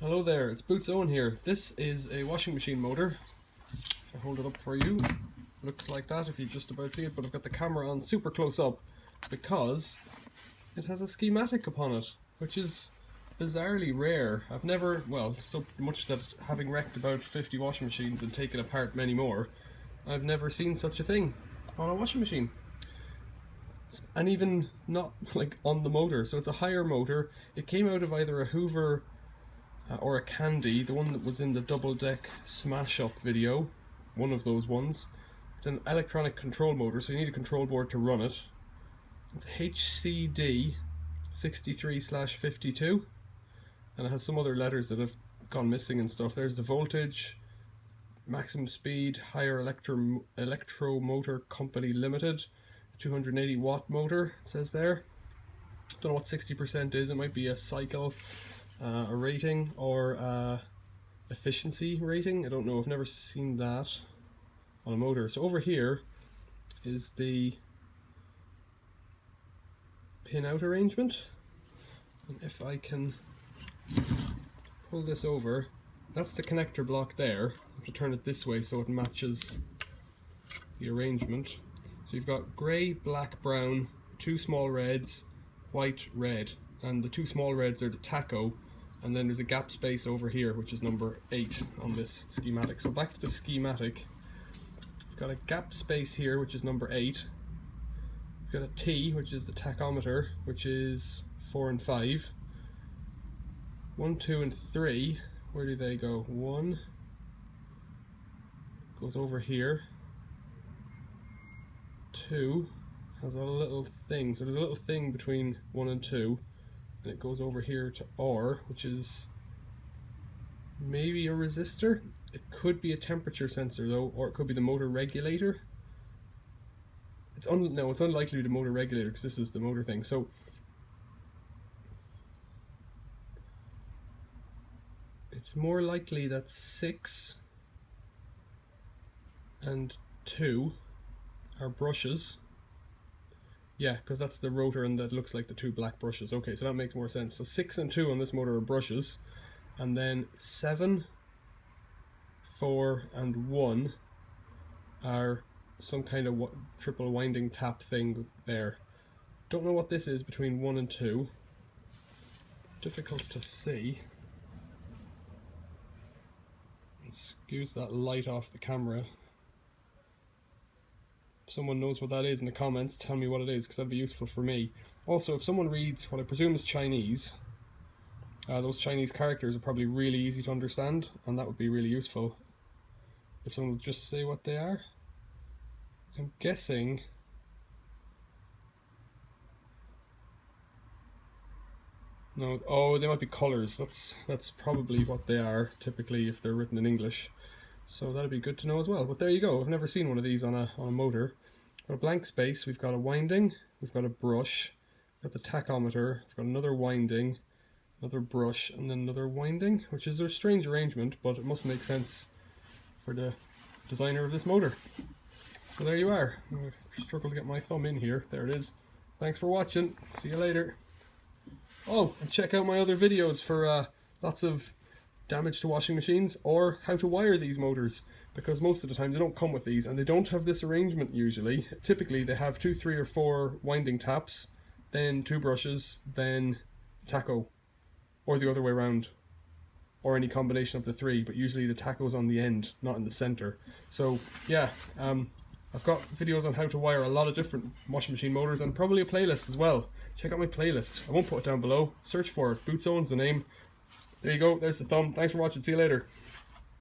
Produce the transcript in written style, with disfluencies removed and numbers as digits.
Hello there, it's Boots Owen here. This is a washing machine motor. I'll hold it up for you. Looks like that if you just about see it, but I've got the camera on super close up because it has a schematic upon it, which is bizarrely rare. I've never, well, so much that having wrecked about 50 washing machines and taken apart many more, I've never seen such a thing on a washing machine. And even not like on the motor, so it's a higher motor. It came out of either a Hoover or a Candy, the one that was in the double deck smash up video, one of those ones. It's an electronic control motor, so you need a control board to run it. It's HCD 63/52, and it has some other letters that have gone missing and stuff. There's the voltage, maximum speed, higher electro motor company limited, 280 watt motor, it says there. Don't know what 60% is. It might be a cycle, a rating, or efficiency rating. I don't know, I've never seen that on a motor. So over here is the pinout arrangement, and if I can pull this over, that's the connector block there. I have to turn it this way so it matches the arrangement. So you've got grey, black, brown, two small reds, white, red, and the two small reds are the tacho, and then there's a gap space over here which is number 8 on this schematic. So back to the schematic, we've got a gap space here which is number 8, we've got a T which is the tachometer, which is 4 and 5, 1, 2 and 3, where do they go? 1 goes over here, 2 has a little thing, so there's a little thing between 1 and 2, and it goes over here to R, which is maybe a resistor. It could be a temperature sensor though, or it could be the motor regulator. No, it's unlikely to be the motor regulator because this is the motor thing. So it's more likely that 6 and 2 are brushes. Yeah, because that's the rotor and that looks like the two black brushes. Okay, so that makes more sense. So 6 and 2 on this motor are brushes, and then 7, 4 and 1 are some kind of triple winding tap thing there. Don't know what this is between 1 and 2. Difficult to see. Excuse that light off the camera. If someone knows what that is in the comments, tell me what it is, because that'd be useful for me. Also, if someone reads what I presume is Chinese, those Chinese characters are probably really easy to understand, and that would be really useful if someone would just say what they are. I'm guessing no, oh, they might be colours. That's probably what they are typically if they're written in English. So that'd be good to know as well. But there you go. I've never seen one of these on a motor. Got a blank space. We've got a winding. We've got a brush. We've got the tachometer. We've got another winding, another brush, and then another winding, which is a strange arrangement, but it must make sense for the designer of this motor. So there you are. I'm going to struggle to get my thumb in here. There it is. Thanks for watching. See you later. Oh, and check out my other videos for lots of damage to washing machines or how to wire these motors, because most of the time they don't come with these and they don't have this arrangement usually. Typically they have 2, 3 or 4 winding taps, then 2 brushes, then tacho, or the other way around, or any combination of the 3, but usually the tacho's on the end, not in the center. So yeah, I've got videos on how to wire a lot of different washing machine motors and probably a playlist as well. Check out my playlist. I won't put it down below. Search for it. Boots Owen's the name. There you go. There's the thumb. Thanks for watching. See you later.